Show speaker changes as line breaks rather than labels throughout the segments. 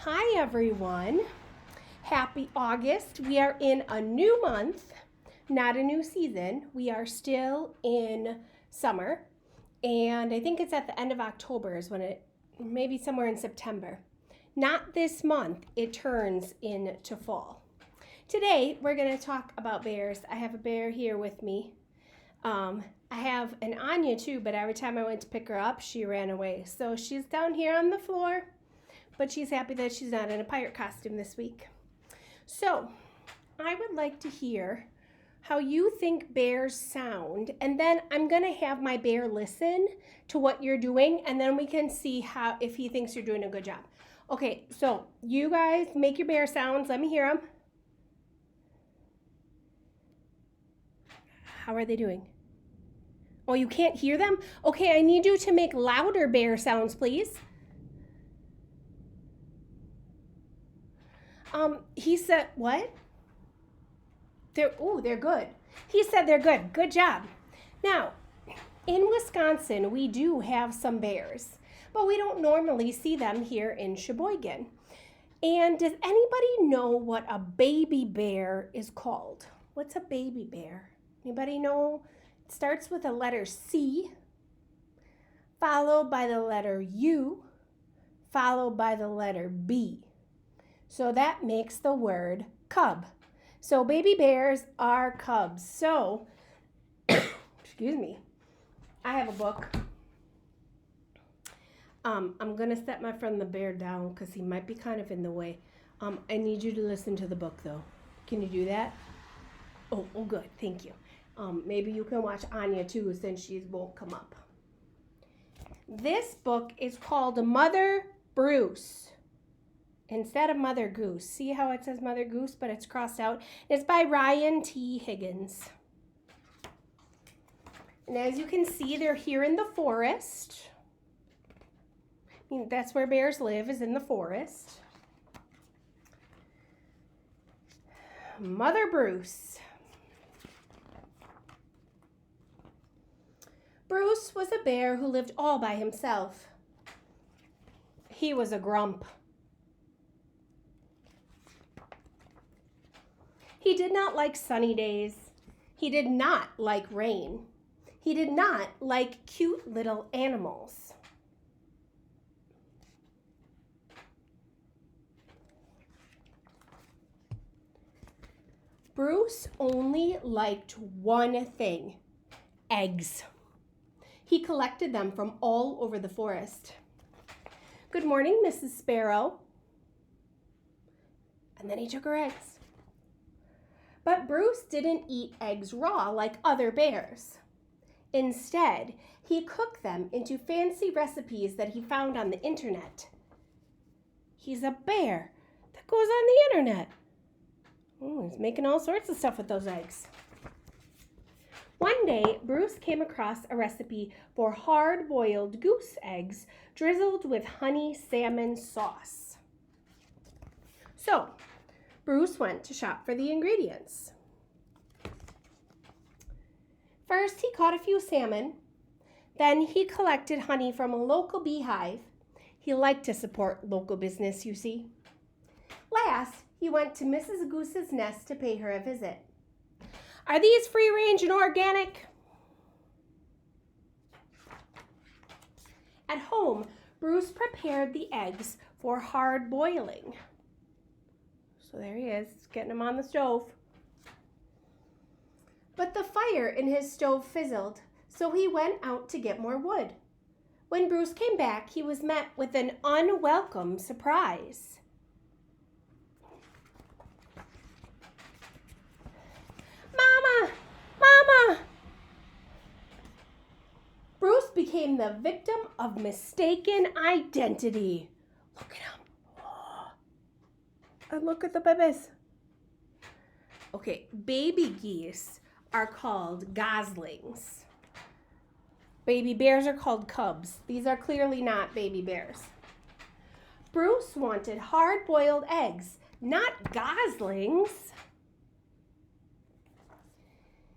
Hi everyone. Happy August. We are in a new month, not a new season. We are still in summer, and I think it's at the end of October is when maybe somewhere in September. Not this month, it turns into fall. Today, we're going to talk about bears. I have a bear here with me. I have an Anya too, but every time I went to pick her up, she ran away. So she's down here on the floor, but she's happy that she's not in a pirate costume this week. So I would like to hear how you think bears sound, and then I'm going to have my bear listen to what you're doing, and then we can see if he thinks you're doing a good job. Okay, so you guys make your bear sounds. Let me hear them. How are they doing? Oh, you can't hear them? Okay, I need you to make louder bear sounds, please. He said, what? They're good. He said they're good. Good job. Now, in Wisconsin, we do have some bears, but we don't normally see them here in Sheboygan. And does anybody know what a baby bear is called? What's a baby bear? Anybody know? It starts with a letter C, followed by the letter U, followed by the letter B. So that makes the word cub. So baby bears are cubs. So, excuse me, I have a book. I'm going to set my friend the bear down because he might be kind of in the way. I need you to listen to the book though. Can you do that? Oh, good. Thank you. Maybe you can watch Anya too since she won't come up. This book is called Mother Bruce instead of Mother Goose. See how it says Mother Goose, but it's crossed out? It's by Ryan T. Higgins. And as you can see, they're here in the forest. I mean, that's where bears live, is in the forest. Mother Bruce. Bruce was a bear who lived all by himself. He was a grump. He did not like sunny days. He did not like rain. He did not like cute little animals. Bruce only liked one thing: eggs. He collected them from all over the forest. Good morning, Mrs. Sparrow. And then he took her eggs. But Bruce didn't eat eggs raw like other bears. Instead, he cooked them into fancy recipes that he found on the internet. He's a bear that goes on the internet. Oh, he's making all sorts of stuff with those eggs. One day, Bruce came across a recipe for hard-boiled goose eggs drizzled with honey salmon sauce. So, Bruce went to shop for the ingredients. First, he caught a few salmon. Then he collected honey from a local beehive. He liked to support local business, you see. Last, he went to Mrs. Goose's nest to pay her a visit. Are these free-range and organic? At home, Bruce prepared the eggs for hard boiling. So there he is, getting them on the stove. But the fire in his stove fizzled, so he went out to get more wood. When Bruce came back, he was met with an unwelcome surprise. Mama! Mama! Bruce became the victim of mistaken identity. Look at him. And look at the babies. Okay, baby geese are called goslings. Baby bears are called cubs. These are clearly not baby bears. Bruce wanted hard-boiled eggs, not goslings.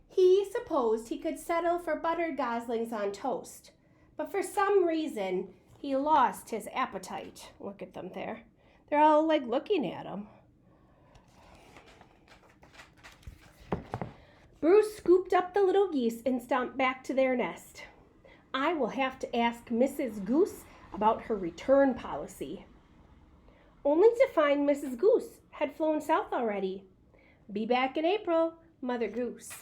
He supposed he could settle for buttered goslings on toast, but for some reason, he lost his appetite. Look at them there. They're all like looking at him. Bruce scooped up the little geese and stomped back to their nest. I will have to ask Mrs. Goose about her return policy. Only to find Mrs. Goose had flown south already. Be back in April, Mother Goose.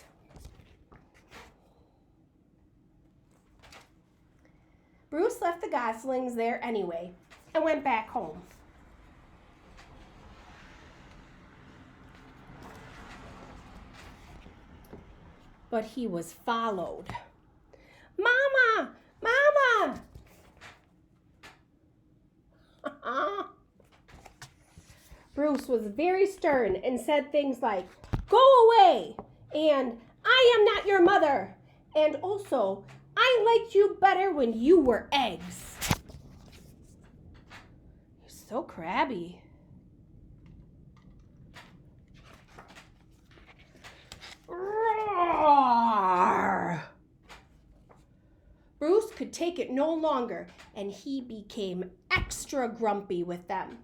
Bruce left the goslings there anyway and went back home. But he was followed. Mama! Mama! Bruce was very stern and said things like, "Go away," and "I am not your mother," and also, "I liked you better when you were eggs." You're so crabby. Roar! Bruce could take it no longer, and he became extra grumpy with them.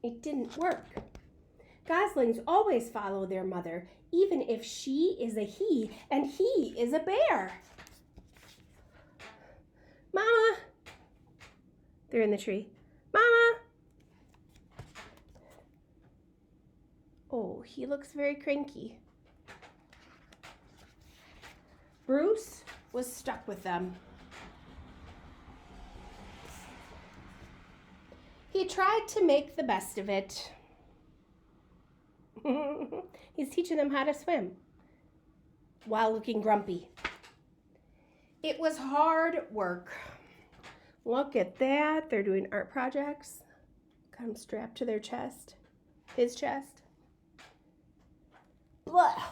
It didn't work. Goslings always follow their mother, even if she is a he and he is a bear. Mama! They're in the tree. Mama! Oh, he looks very cranky. Bruce was stuck with them. He tried to make the best of it. He's teaching them how to swim while looking grumpy. It was hard work. Look at that. They're doing art projects. Got them strapped to their chest. His chest. Blah.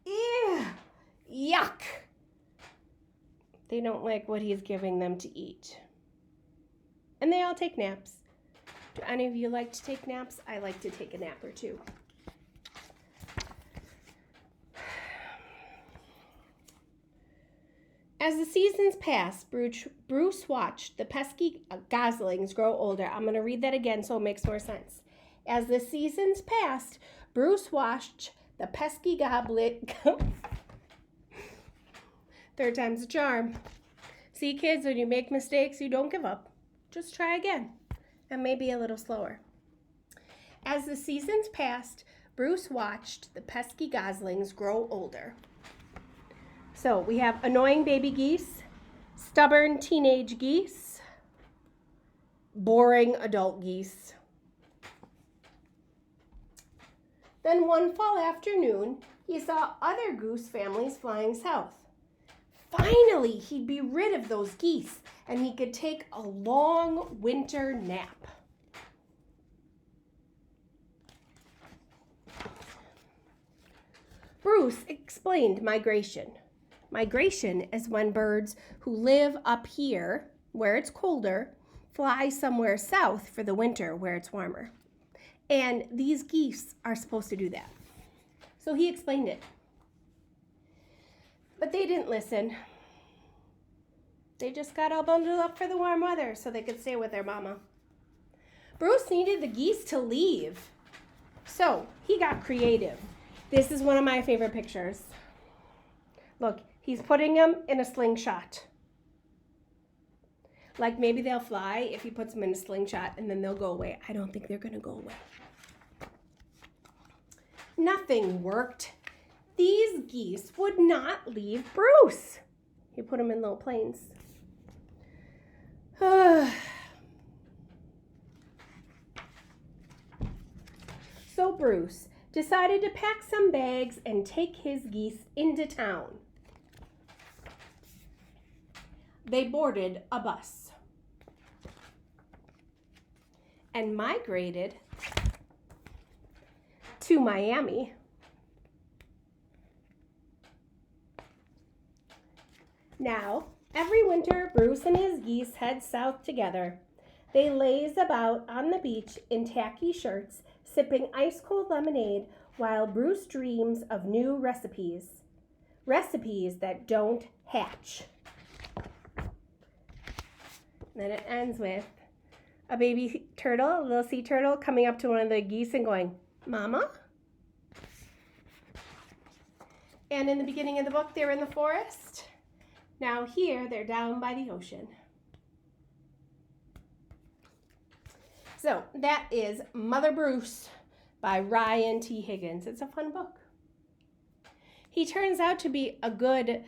Ew. Yuck. They don't like what he's giving them to eat. And they all take naps. Do any of you like to take naps? I like to take a nap or two. As the seasons passed, Bruce watched the pesky goslings grow older. I'm going to read that again so it makes more sense. As the seasons passed, Bruce watched the pesky goblet. Third time's a charm. See, kids, when you make mistakes, you don't give up. Just try again, and maybe a little slower. As the seasons passed, Bruce watched the pesky goslings grow older. So we have annoying baby geese, stubborn teenage geese, boring adult geese. Then one fall afternoon, he saw other goose families flying south. Finally, he'd be rid of those geese, and he could take a long winter nap. Bruce explained migration. Migration is when birds who live up here, where it's colder, fly somewhere south for the winter where it's warmer. And these geese are supposed to do that. So he explained it. But they didn't listen. They just got all bundled up for the warm weather so they could stay with their mama. Bruce needed the geese to leave. So he got creative. This is one of my favorite pictures. Look, he's putting them in a slingshot. Like maybe they'll fly if he puts them in a slingshot and then they'll go away. I don't think they're going to go away. Nothing worked. These geese would not leave Bruce. He put them in little planes. So Bruce decided to pack some bags and take his geese into town. They boarded a bus and migrated to Miami. Now, every winter, Bruce and his geese head south together. They laze about on the beach in tacky shirts, sipping ice-cold lemonade while Bruce dreams of new recipes. Recipes that don't hatch. Then it ends with a baby turtle, a little sea turtle, coming up to one of the geese and going, Mama? And in the beginning of the book, they were in the forest. Now here, they're down by the ocean. So that is Mother Bruce by Ryan T. Higgins. It's a fun book. He turns out to be a good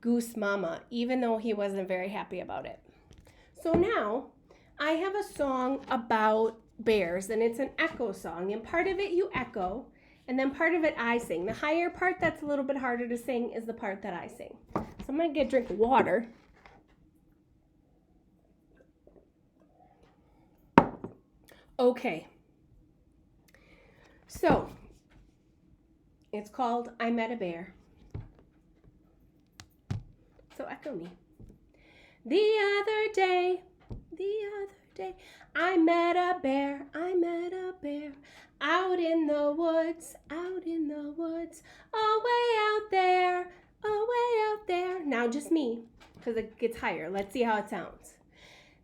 goose mama, even though he wasn't very happy about it. So now I have a song about bears, and it's an echo song, and part of it you echo, and then part of it I sing. The higher part that's a little bit harder to sing is the part that I sing. So I'm going to get a drink of water. Okay. So, it's called I Met a Bear. So echo me. The other day, I met a bear, out in the woods, away out there. Now just me, because it gets higher. Let's see how it sounds.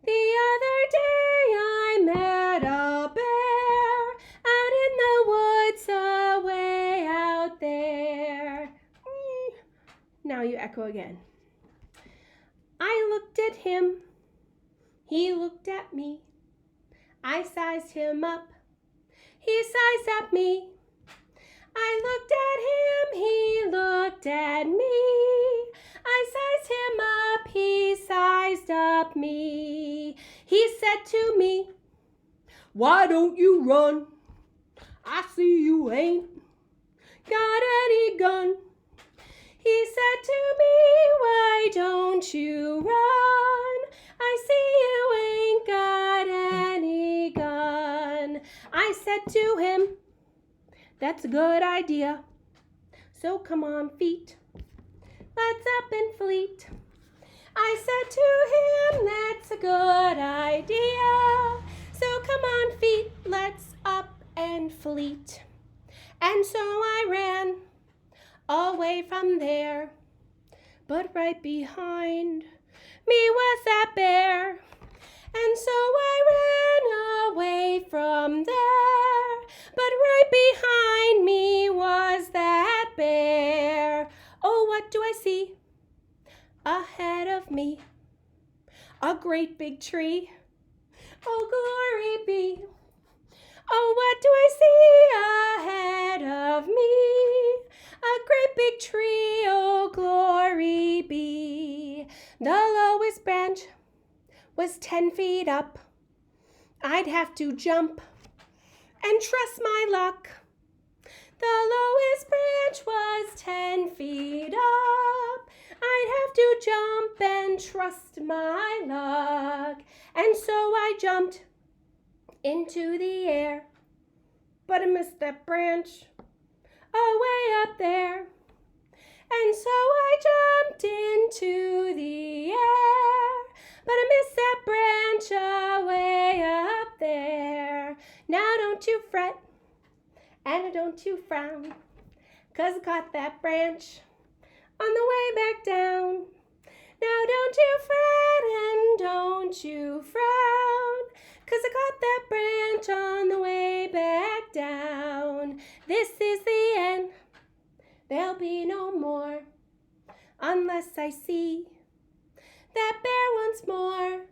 The other day I met a bear, out in the woods, away out there. Now you echo again. I looked at him, he looked at me. I sized him up, he sized up me. I looked at him, he looked at me. I sized him up, he sized up me. He said to me, why don't you run? I see you ain't got any gun. He said to me, why don't you run? I see you ain't got any gun. I said to him, that's a good idea. So come on, feet, let's up and fleet. I said to him, that's a good idea. So come on, feet, let's up and fleet. And so I ran away from there, but right behind me was that bear. And so I ran away from there, but right behind me was that bear. Oh, what do I see ahead of me? A great big tree. Oh, glory be. Oh, what do I see ahead of me? A great big tree, oh, glory be. The lowest branch was 10 feet up. I'd have to jump and trust my luck. The lowest branch was 10 feet up. I'd have to jump and trust my luck. And so I jumped into the air, but I missed that branch away up there. And so I jumped into the air, but I missed that branch away up there. Now don't you fret, and don't you frown, 'cause I caught that branch on the way back down. Now don't you fret and don't you frown, 'cause I caught that branch on the way back down. This is the end, there'll be no more, unless I see that bear once more.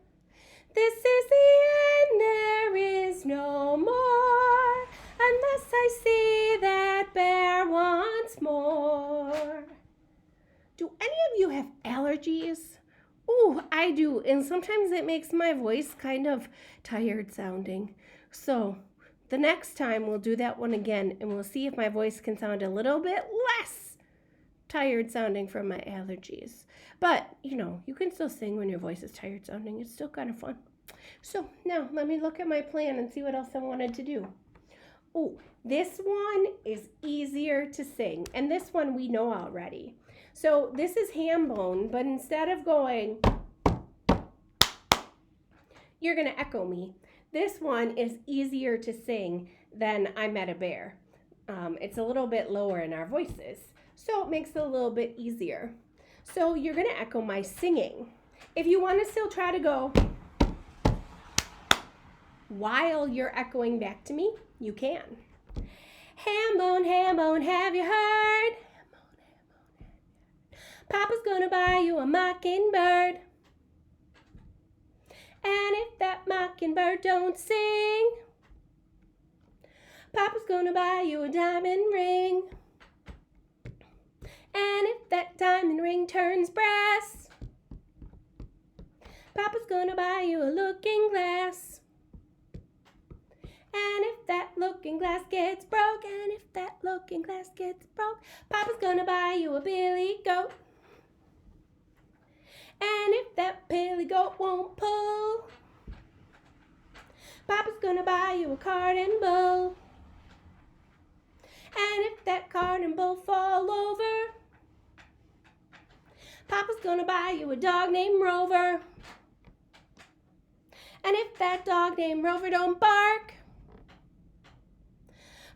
This is the end, there is no more, unless I see that bear once more. Do any of you have allergies? Ooh, I do, and sometimes it makes my voice kind of tired sounding. So the next time we'll do that one again, and we'll see if my voice can sound a little bit less tired sounding from my allergies. But, you can still sing when your voice is tired sounding. It's still kind of fun. So now let me look at my plan and see what else I wanted to do. Oh, this one is easier to sing, and this one we know already. So this is ham bone, but instead of going, you're going to echo me. This one is easier to sing than I Met a Bear. It's a little bit lower in our voices, so it makes it a little bit easier. So you're going to echo my singing. If you want to still try to go, while you're echoing back to me, you can. Ham bone, have you heard? Papa's gonna buy you a mockingbird. And if that mockingbird don't sing, Papa's gonna buy you a diamond ring. And if that diamond ring turns brass, Papa's gonna buy you a looking glass. And if that looking glass gets broke, and if that looking glass gets broke, Papa's gonna buy you a billy goat. And if that billy goat won't pull, Papa's gonna buy you a cart and bull. And if that cart and bull fall over, Papa's gonna buy you a dog named Rover. And if that dog named Rover don't bark,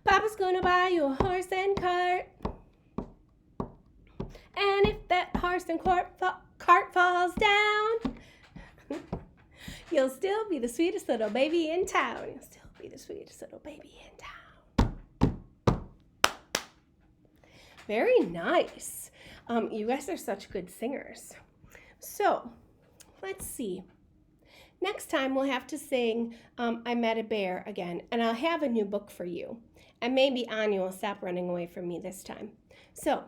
Papa's gonna buy you a horse and cart. And if that horse and cart falls down, you'll still be the sweetest little baby in town. You'll still be the sweetest little baby in town. Very nice. You guys are such good singers. So, let's see. Next time we'll have to sing I Met a Bear again, and I'll have a new book for you. And maybe Anya will stop running away from me this time. So,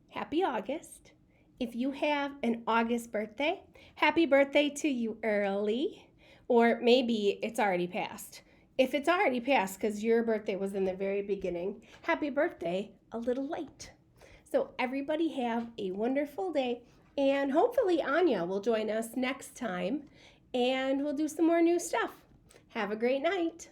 happy August. If you have an August birthday, happy birthday to you early, or maybe it's already passed. If it's already passed because your birthday was in the very beginning, happy birthday a little late. So everybody have a wonderful day, and hopefully Anya will join us next time, and we'll do some more new stuff. Have a great night.